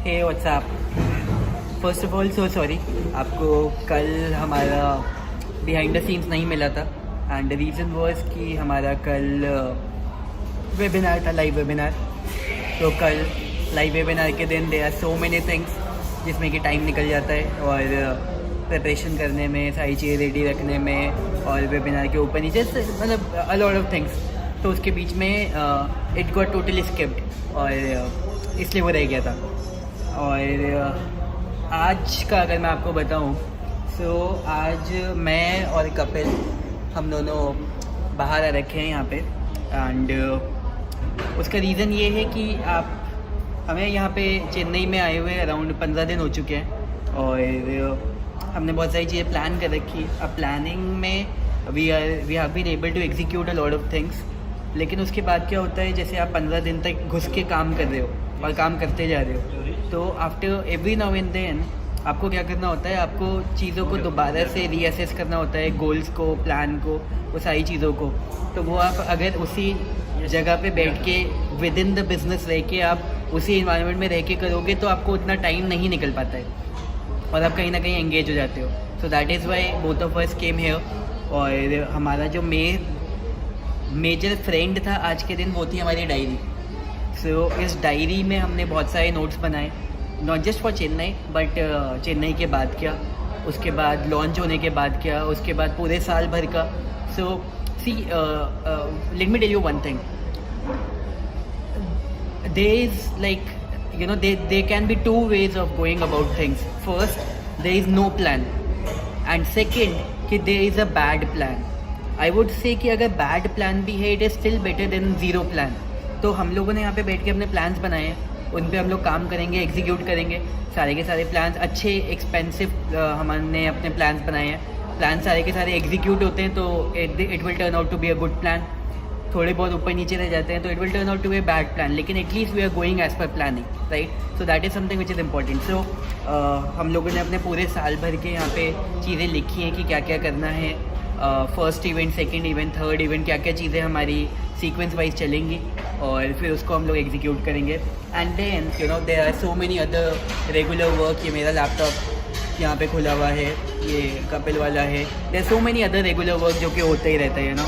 Hey what's up. First of all so sorry, आपको कल हमारा बिहाइंड द सीन्स नहीं मिला था। एंड द रीज़न वॉज कि हमारा कल वेबिनार था, लाइव वेबिनार। तो कल लाइव वेबिनार के दिन there are so many things जिसमें कि टाइम निकल जाता है, और प्रिपरेशन करने में, सारी चीज़ें रेडी रखने में, और वेबिनार के ऊपर नीचे मतलब अ लॉट ऑफ थिंग्स। तो उसके बीच में इट गॉट टोटली स्किप्ड, और इसलिए वो रह गया था। और आज का अगर मैं आपको बताऊं, सो आज मैं और कपिल हम दोनों बाहर आ रखे हैं यहाँ पे। एंड उसका रीज़न ये है कि आप हमें यहाँ पे चेन्नई में आए हुए अराउंड 15 दिन हो चुके हैं, और हमने बहुत सारी चीज़ें प्लान कर रखी। अब प्लानिंग में we have been able to execute a lot of things. लेकिन उसके बाद क्या होता है, जैसे आप 15 दिन तक घुस के काम कर रहे हो और काम करते जा रहे हो, तो after every now and then आपको क्या करना होता है, आपको चीज़ों को दोबारा से रीअसेस करना होता है, गोल्स को, प्लान को, वो सारी चीज़ों को। तो वो आप अगर उसी जगह पे बैठ के विद इन द बिजनेस रह के आप उसी इन्वायरमेंट में रह के करोगे तो आपको उतना टाइम नहीं निकल पाता है, और आप कहीं ना कहीं एंगेज हो जाते हो। सो that is why both of us came here. और हमारा जो मेजर फ्रेंड था आज के दिन, वो थी हमारी डायरी। सो इस डायरी में हमने बहुत सारे नोट्स बनाए, not just for Chennai but Chennai के बाद क्या, उसके बाद लॉन्च होने के बाद क्या, उसके बाद पूरे साल भर का। So see let me tell you one thing, there is like, you know, there can be two ways of going about things. First, there is no plan, and second कि there is a bad plan. I would say कि अगर bad plan भी है, it is still better than zero plan. तो हम लोगों ने यहाँ पे बैठ के अपने plans बनाए हैं, उन पे हम लोग काम करेंगे, एग्जीक्यूट करेंगे सारे के सारे प्लान्स। अच्छे एक्सपेंसिव हमने अपने प्लान्स बनाए हैं। प्लान सारे के सारे एग्जीक्यूट होते हैं तो it will turn out to be a good plan. थोड़े बहुत ऊपर नीचे रह जाते हैं तो it will turn out to a bad plan, लेकिन at least we are going as per planning, right. So that is something which is important. So हम लोगों ने अपने पूरे साल भर के यहाँ पे चीज़ें लिखी हैं कि क्या क्या करना है, first event, second event, third event, क्या क्या चीज़ें हमारी सीक्वेंस वाइज चलेंगी, और फिर उसको हम लोग एग्जीक्यूट करेंगे। And then you know there are so many other regular work. ये मेरा लैपटॉप यहाँ पे खुला हुआ है, ये कपिल वाला है। There so many other regular work जो कि होता ही रहता है ना,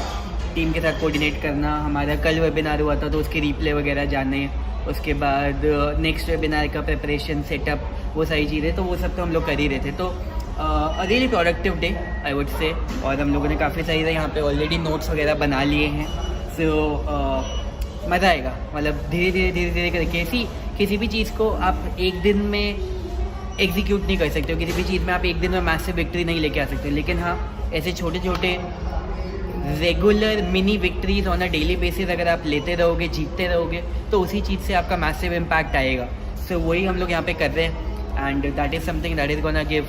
टीम के साथ कोऑर्डिनेट करना। हमारा कल वेबिनार हुआ था तो उसके रिप्ले वगैरह जाने, उसके बाद नेक्स्ट वेबिनार का प्रिपरेशन, सेटअप, वो सारी चीज़ें, तो वो सब तो हम लोग कर ही रहे थे। तो really productive day I would say. और हम लोगों ने काफ़ी सारी यहाँ पे ऑलरेडी नोट्स वगैरह बना लिए हैं। सो मज़ा आएगा, मतलब धीरे धीरे करके किसी भी चीज़ को आप एक दिन में एग्जीक्यूट नहीं कर सकते हो, किसी भी चीज़ में आप एक दिन में मैसिव विक्ट्री नहीं लेके आ सकते। लेकिन हाँ, ऐसे छोटे छोटे regular mini victories on a daily basis अगर आप लेते रहोगे, जीतते रहोगे, तो उसी चीज़ से आपका मैसिव इम्पैक्ट आएगा। सो वही हम लोग यहाँ पे कर रहे हैं, and that is something that is gonna give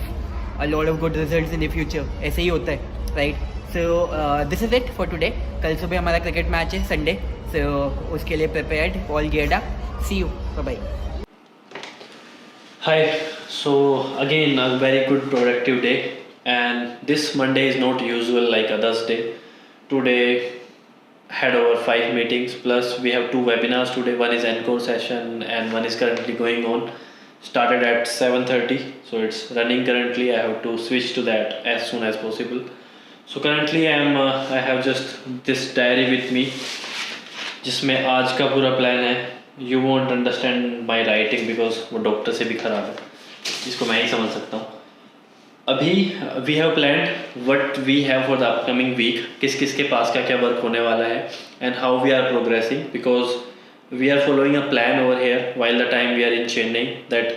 a lot of good results in the future. ऐसे ही होता है, right. So this is it for today. कल सुबह हमारा क्रिकेट मैच है, संडे। सो उसके लिए prepared, all geared up. See you, bye. Hi, so again a very good productive day, and this Monday is not usual like others day. Today had over 5 meetings, plus we have 2 webinars today. One is encore session and one is currently going on. Started at 7:30, so it's running currently. I have to switch to that as soon as possible. So currently I have just this diary with me, जिसमें आज का पूरा plan है। You won't understand my writing because वो doctor से भी ख़राब है, इसको मैं ही समझ सकता हूँ। अभी we have planned what we have for the upcoming week, किस किस के पास क्या क्या वर्क होने वाला है, and how we are progressing, because we are following a plan over here while the time we are in Chennai, that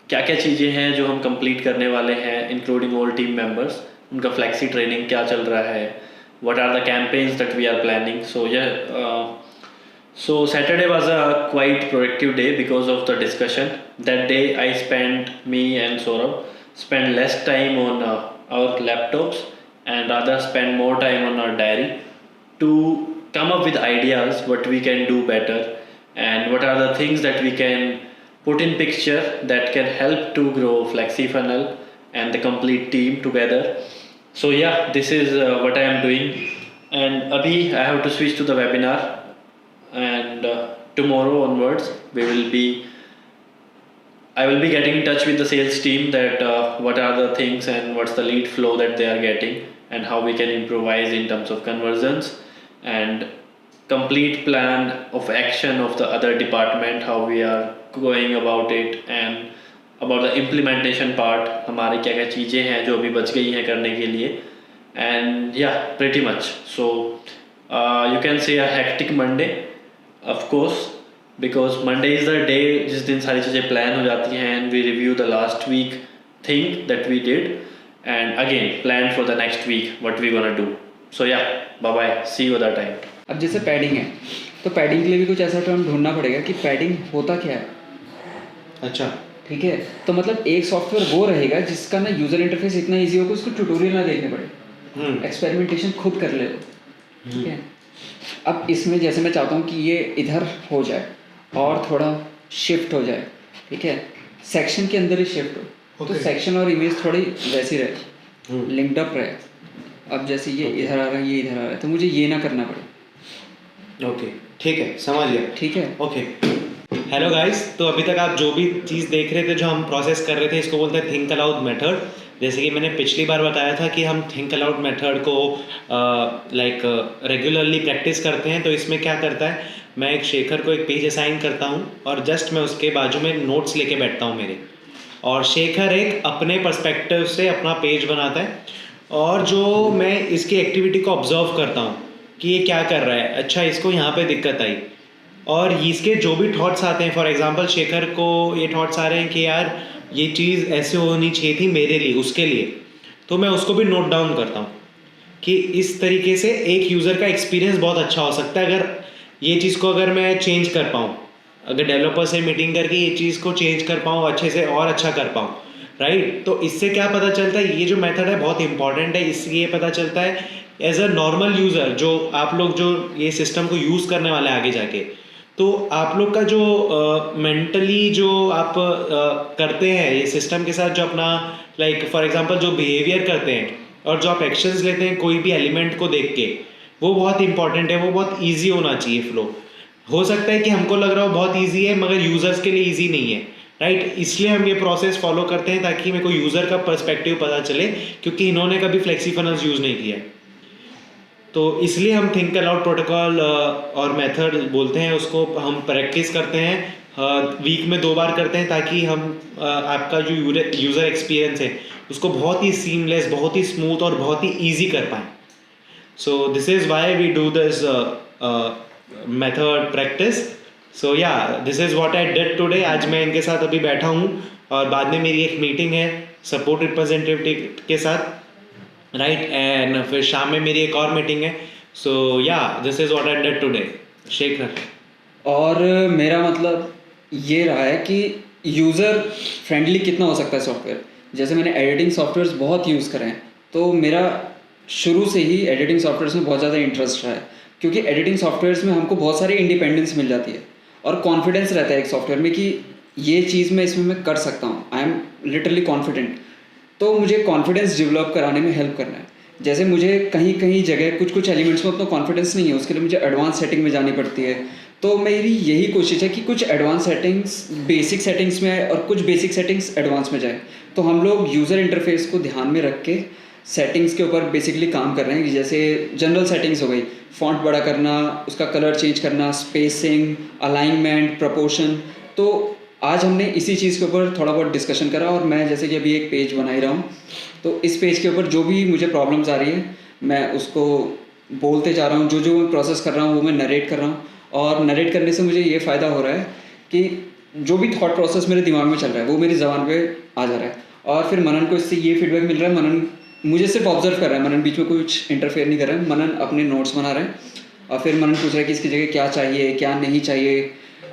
क्या क्या चीज़ें हैं जो हम कंप्लीट करने वाले हैं, इंक्लूडिंग ऑल टीम मेम्बर्स। उनका फ्लैक्सी ट्रेनिंग क्या चल रहा है, what are the campaigns that we are planning. So Saturday was a quite productive day because of the discussion. That day I spent, me and Saurabh spent less time on our laptops and rather spend more time on our diary to come up with ideas what we can do better and what are the things that we can put in picture that can help to grow FlexiFunnel and the complete team together. So yeah, this is what I am doing, and abhi I have to switch to the webinar, and tomorrow onwards we will be I will be getting in touch with the sales team that what are the things and what's the lead flow that they are getting and how we can improvise in terms of conversions, and complete plan of action of the other department, how we are going about it, and about the implementation part, हमारी क्या क्या चीज़ें हैं जो अभी बच गई हैं करने के लिए. And yeah, pretty much. So you can say a hectic Monday, of course, because Monday is the day जिस दिन सारी चीज़ें प्लान हो जाती हैं and we review the last week thing that we did and again plan for the next week what we gonna do. So yeah, bye bye, see you other time. अब जैसे padding है तो padding के लिए भी कुछ ऐसा term ढूंढना पड़ेगा कि पैडिंग होता क्या है. अच्छा, ठीक है, तो मतलब एक सॉफ्टवेयर वो रहेगा जिसका ना यूज़र इंटरफेस इतना ईजी हो कि उसको ट्यूटोरियल ना देखने पड़े, एक्सपेरिमेंटेशन खुद कर ले. ठीक है, अब इसमें जैसे मैं चाहता हूँ कि ये इधर हो जाए और थोड़ा शिफ्ट हो जाए. ठीक है, सेक्शन के अंदर ही शिफ्ट हो तो सेक्शन और इमेज थोड़ी वैसी रहे, लिंक्ड अप रहे. अब जैसे ये इधर आ रहा है, ये इधर आ रहा है, तो मुझे ये ना करना पड़े. ओके, ठीक है, समझ गया. ठीक है, ओके. हेलो गाइस, तो अभी तक आप जो भी चीज़ देख रहे थे, जो हम प्रोसेस कर रहे थे, इसको बोलते हैं थिंक अलाउड मेथड. जैसे कि मैंने पिछली बार बताया था कि हम थिंक अलाउड मेथड को रेगुलरली प्रैक्टिस करते हैं. तो इसमें क्या करता है, मैं एक शेखर को एक पेज असाइन करता हूँ और जस्ट मैं उसके बाजू में नोट्स लेके बैठता हूँ मेरे, और शेखर एक अपने पर्सपेक्टिव से अपना पेज बनाता है, और जो मैं इसकी एक्टिविटी को ऑब्जर्व करता हूँ कि ये क्या कर रहा है, अच्छा इसको यहाँ पे दिक्कत आई, और इसके जो भी थॉट्स आते हैं, फॉर एग्जांपल शेखर को ये थॉट्स आ रहे हैं कि यार ये चीज़ ऐसे होनी चाहिए थी मेरे लिए, उसके लिए, तो मैं उसको भी नोट डाउन करता हूँ कि इस तरीके से एक यूज़र का एक्सपीरियंस बहुत अच्छा हो सकता है अगर ये चीज़ को अगर मैं चेंज कर पाऊँ, अगर डेवलपर से मीटिंग करके ये चीज़ को चेंज कर पाऊँ अच्छे से और अच्छा कर पाऊँ. राइट, तो इससे क्या पता चलता है, ये जो मेथड है बहुत इंपॉर्टेंट है. इससे ये पता चलता है एज अ नॉर्मल यूज़र, जो आप लोग जो ये सिस्टम को यूज़ करने वाले हैं आगे जाके, तो आप लोग का जो मेंटली जो आप करते हैं ये सिस्टम के साथ, जो अपना लाइक फॉर एग्जांपल जो बिहेवियर करते हैं और जो आप एक्शंस लेते हैं कोई भी एलिमेंट को देख के, वो बहुत इंपॉर्टेंट है. वो बहुत ईजी होना चाहिए फ्लो. हो सकता है कि हमको लग रहा हो बहुत ईजी है मगर यूज़र्स के लिए ईजी नहीं है. राइट, इसलिए हम ये प्रोसेस फॉलो करते हैं ताकि मेरे को यूज़र का पर्सपेक्टिव पता चले, क्योंकि इन्होंने कभी फ्लेक्सी फनल्स यूज़ नहीं किया. तो इसलिए हम थिंक अलाउड प्रोटोकॉल और मेथड बोलते हैं, उसको हम प्रैक्टिस करते हैं वीक में 2 बार करते हैं, ताकि हम आपका जो यूज़र एक्सपीरियंस है उसको बहुत ही सीमलेस, बहुत ही स्मूथ और बहुत ही ईजी कर पाएँ. So this is why we do this method practice. So या this is what I did today. आज मैं इनके साथ अभी बैठा हूँ और बाद में मेरी एक मीटिंग है सपोर्ट रिप्रेजेंटेटिव के साथ. राइट, एंड फिर शाम में मेरी एक और मीटिंग है. सो या this is what I did today. Shekhar, और मेरा मतलब ये रहा है कि यूज़र फ्रेंडली कितना हो सकता है सॉफ्टवेयर. जैसे मैंने एडिटिंग सॉफ्टवेयर्स बहुत यूज़ करे हैं, तो मेरा शुरू से ही एडिटिंग सॉफ्टवेयर्स में बहुत ज़्यादा इंटरेस्ट रहा है, क्योंकि एडिटिंग सॉफ्टवेयर्स में हमको बहुत सारी इंडिपेंडेंस मिल जाती है और कॉन्फिडेंस रहता है एक सॉफ्टवेयर में कि ये चीज़ मैं इसमें मैं कर सकता हूँ. I am literally confident. तो मुझे कॉन्फिडेंस डेवलप कराने में हेल्प करना है. जैसे मुझे कहीं कहीं जगह कुछ एलिमेंट्स में उतना कॉन्फिडेंस नहीं है, उसके लिए मुझे एडवांस सेटिंग में जानी पड़ती है. तो मेरी यही कोशिश है कि कुछ एडवांस सेटिंग्स बेसिक सेटिंग्स में और कुछ बेसिक सेटिंग्स एडवांस में जाए. तो हम लोग यूज़र इंटरफेस को ध्यान में रख के सेटिंग्स के ऊपर बेसिकली काम कर रहे हैं. जैसे जनरल सेटिंग्स हो गई, फॉन्ट बड़ा करना, उसका कलर चेंज करना, स्पेसिंग, अलाइनमेंट, प्रपोर्शन. तो आज हमने इसी चीज़ के ऊपर थोड़ा बहुत डिस्कशन करा, और मैं जैसे कि अभी एक पेज बना ही रहा हूँ, तो इस पेज के ऊपर जो भी मुझे प्रॉब्लम्स आ रही है मैं उसको बोलते जा रहा हूँ. जो मैं प्रोसेस कर रहा हूँ वो मैं नरेट कर रहा हूँ, और नरेट करने से मुझे ये फ़ायदा हो रहा है कि जो भी थॉट प्रोसेस मेरे दिमाग में चल रहा है वो मेरी ज़बान पे आ जा रहा है. और फिर मनन को इससे ये फीडबैक मिल रहा है, मनन मुझे सिर्फ ऑब्जर्व कर रहा है, मनन बीच में कुछ इंटरफेयर नहीं कर रहा है. मनन अपने नोट्स बना रहे हैं, और फिर मनन पूछ रहा है कि इसकी जगह क्या चाहिए, क्या नहीं चाहिए,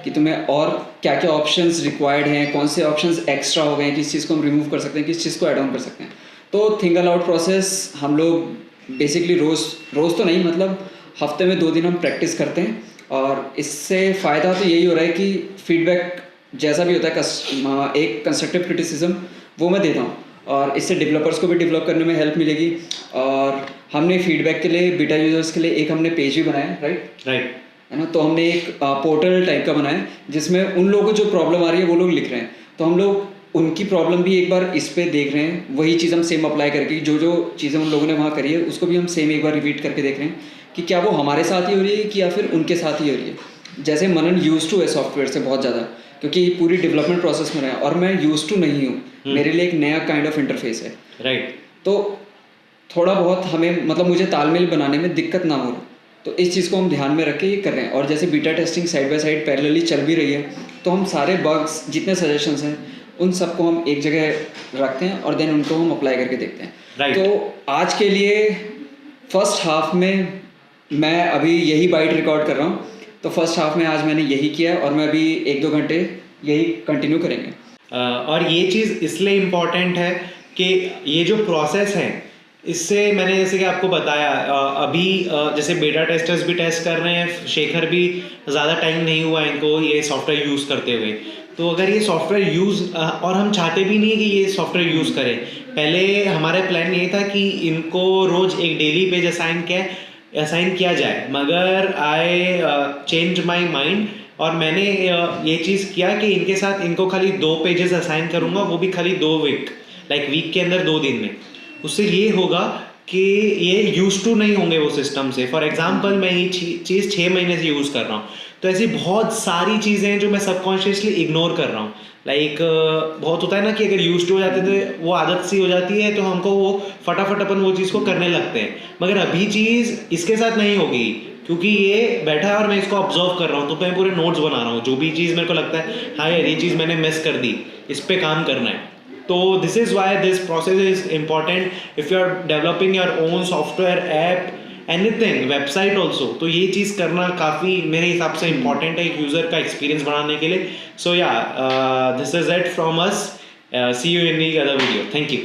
कि तुम्हें और क्या क्या ऑप्शंस रिक्वायर्ड हैं, कौन से ऑप्शंस एक्स्ट्रा हो गए हैं, किस चीज़ को हम रिमूव कर सकते हैं, किस चीज़ को ऐड ऑन कर सकते हैं. तो थिंक अलाउड प्रोसेस हम लोग बेसिकली रोज़ तो नहीं, मतलब हफ्ते में 2 दिन हम प्रैक्टिस करते हैं, और इससे फ़ायदा तो यही हो रहा है कि फीडबैक जैसा भी होता है एक कंस्ट्रक्टिव क्रिटिसिज्म वो मैं देता हूँ, और इससे डेवलपर्स को भी डेवलप करने में हेल्प मिलेगी. और हमने फीडबैक के लिए बीटा यूज़र्स के लिए एक हमने पेज भी बनाया. राइट, है ना। तो हमने एक पोर्टल टाइप का बनाया जिसमें उन लोगों को जो प्रॉब्लम आ रही है वो लोग लिख रहे हैं, तो हम लोग उनकी प्रॉब्लम भी एक बार इस पे देख रहे हैं, वही चीज़ हम सेम अप्लाई करके जो जो चीज़ें उन लोगों ने वहाँ करी है उसको भी हम सेम एक बार रिपीट करके देख रहे हैं कि क्या वो हमारे साथ ही हो रही है कि या फिर उनके साथ ही हो रही है। जैसे मनन यूज टू है सॉफ्टवेयर से बहुत ज़्यादा, क्योंकि पूरी डेवलपमेंट प्रोसेस में रहा है और मैं यूज टू नहीं हूँ, मेरे लिए एक नया काइंड ऑफ इंटरफेस है। राइट। तो थोड़ा बहुत हमें मतलब मुझे तालमेल बनाने में दिक्कत ना हो, तो इस चीज़ को हम ध्यान में रख के ये कर रहे हैं। और जैसे beta testing side by side parallelly चल भी रही है, तो हम सारे बग्स जितने सजेशंस हैं उन सबको हम एक जगह रखते हैं और देन उनको हम अप्लाई करके देखते हैं। Right. तो आज के लिए फर्स्ट हाफ में मैं अभी यही बाइट रिकॉर्ड कर रहा हूँ, तो फर्स्ट हाफ में आज मैंने यही किया और मैं अभी 1-2 घंटे यही कंटिन्यू करेंगे। और ये चीज़ इसलिए इम्पॉर्टेंट है कि ये जो प्रोसेस है इससे मैंने जैसे कि आपको बताया अभी जैसे बेटा टेस्टर्स भी टेस्ट कर रहे हैं, शेखर भी ज़्यादा टाइम नहीं हुआ इनको ये सॉफ्टवेयर यूज़ करते हुए। तो अगर ये सॉफ्टवेयर यूज़ और हम चाहते भी नहीं कि ये सॉफ्टवेयर यूज़ करें, पहले हमारा प्लान ये था कि इनको रोज़ एक डेली पेज असाइन किया जाए, मगर आई चेंज माई माइंड और मैंने ये चीज़ किया कि इनके साथ इनको खाली 2 पेजेस असाइन करूँगा, वो भी खाली 2 वीक के अंदर 2 दिन में। उससे ये होगा कि ये यूज टू नहीं होंगे वो सिस्टम से। फॉर एग्जांपल मैं ये चीज़ 6 महीने से यूज़ कर रहा हूँ, तो ऐसी बहुत सारी चीज़ें हैं जो मैं सबकॉन्शियसली इग्नोर कर रहा हूँ। लाइक बहुत होता है ना कि अगर यूज टू हो जाते तो वो आदत सी हो जाती है, तो हमको वो फटाफट अपन वो चीज़ को करने लगते हैं। मगर अभी चीज़ इसके साथ नहीं होगी, क्योंकि ये बैठा है और मैं इसको ऑब्जर्व कर रहा हूँ, तो मैं पूरे नोट्स बना रहा हूँ। जो भी चीज़ मेरे को लगता है हाँ यार ये चीज़ मैंने मिस कर दी, इस पर काम करना है। तो this is why this process is important if you are developing your own software, app, anything, website also. तो ये चीज़ करना काफ़ी मेरे हिसाब से इम्पॉर्टेंट है एक यूज़र का एक्सपीरियंस बढ़ाने के लिए। सो या this is it from us, see you in the other video. Thank you.